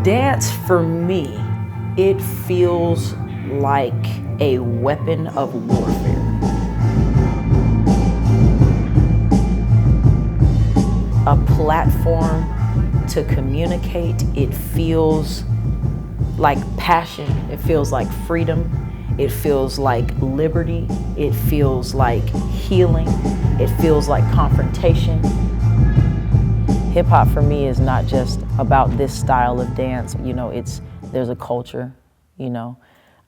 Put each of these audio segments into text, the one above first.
Dance, for me, it feels like a weapon of warfare. A platform to communicate. It feels like passion. It feels like freedom. It feels like liberty. It feels like healing. It feels like confrontation. Hip hop for me is not just about this style of dance. You know, there's a culture, you know,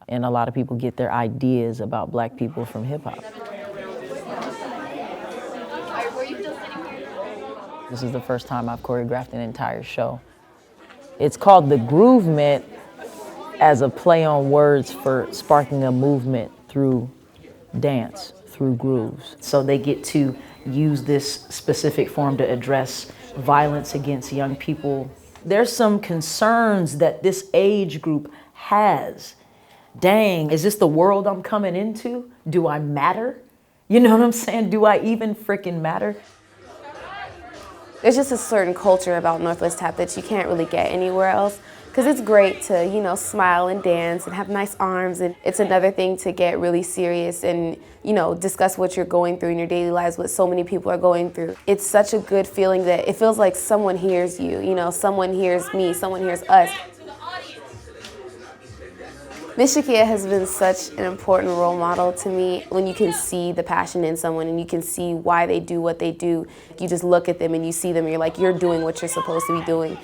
and a lot of people get their ideas about Black people from hip hop. This is the first time I've choreographed an entire show. It's called the Groovement as a play on words for sparking a movement through dance, through grooves. So they get to use this specific form to address violence against young people. There's some concerns that this age group has. Dang, is this the world I'm coming into? Do I matter? You know what I'm saying? Do I even freaking matter? There's just a certain culture about Northwest Tap that you can't really get anywhere else. Because it's great to, you know, smile and dance and have nice arms, and it's another thing to get really serious and, you know, discuss what you're going through in your daily lives, what so many people are going through. It's such a good feeling that it feels like someone hears you know, someone hears me, someone hears us. Miss Shakiah has been such an important role model to me. When you can see the passion in someone and you can see why they do what they do, you just look at them and you see them and you're like, you're doing what you're supposed to be doing.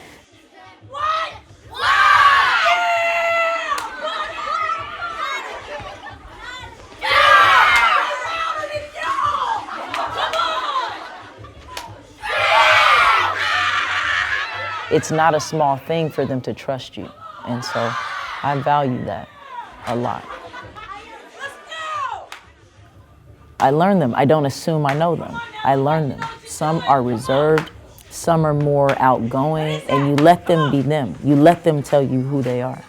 It's not a small thing for them to trust you. And so I value that a lot. I learn them. I don't assume I know them. I learn them. Some are reserved, some are more outgoing, and you let them be them. You let them tell you who they are.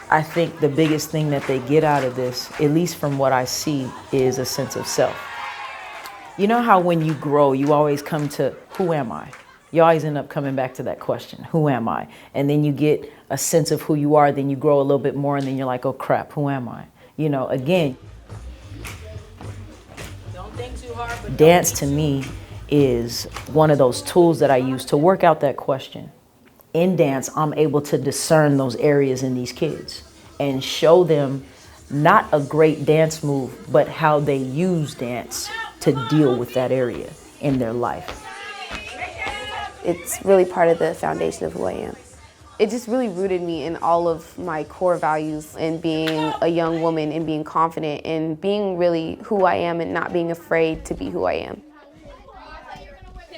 I think the biggest thing that they get out of this, at least from what I see, is a sense of self. You know how when you grow, you always come to, who am I? You always end up coming back to that question, who am I? And then you get a sense of who you are, then you grow a little bit more, and then you're like, oh crap, who am I? You know, again, don't think too hard, but dance to me is one of those tools that I use to work out that question. In dance, I'm able to discern those areas in these kids and show them not a great dance move, but how they use dance to deal with that area in their life. It's really part of the foundation of who I am. It just really rooted me in all of my core values and being a young woman and being confident and being really who I am and not being afraid to be who I am.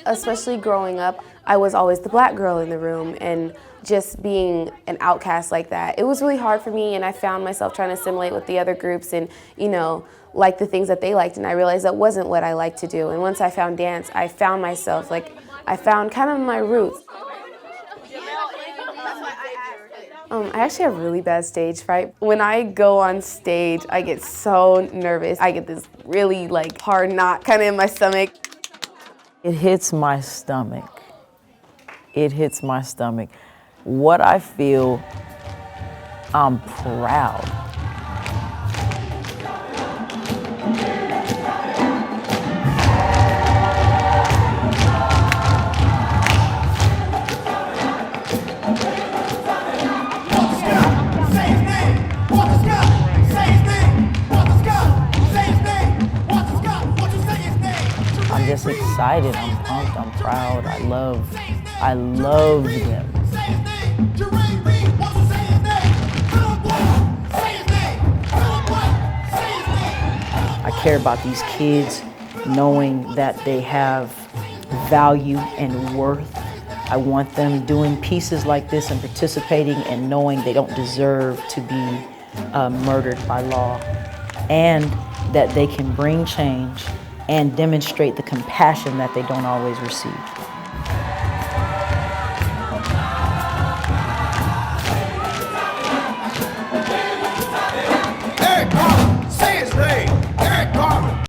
Especially growing up, I was always the Black girl in the room, and just being an outcast like that, it was really hard for me, and I found myself trying to assimilate with the other groups and, you know, like the things that they liked, and I realized that wasn't what I liked to do. And once I found dance, I found myself, like, I found kind of my roots. I actually have really bad stage fright. When I go on stage, I get so nervous. I get this really like hard knot kind of in my stomach. It hits my stomach. It hits my stomach. What I feel, I'm proud. I'm just excited, I'm pumped, I'm proud, I love them. I care about these kids knowing that they have value and worth. I want them doing pieces like this and participating and knowing they don't deserve to be murdered by law, and that they can bring change and demonstrate the compassion that they don't always receive.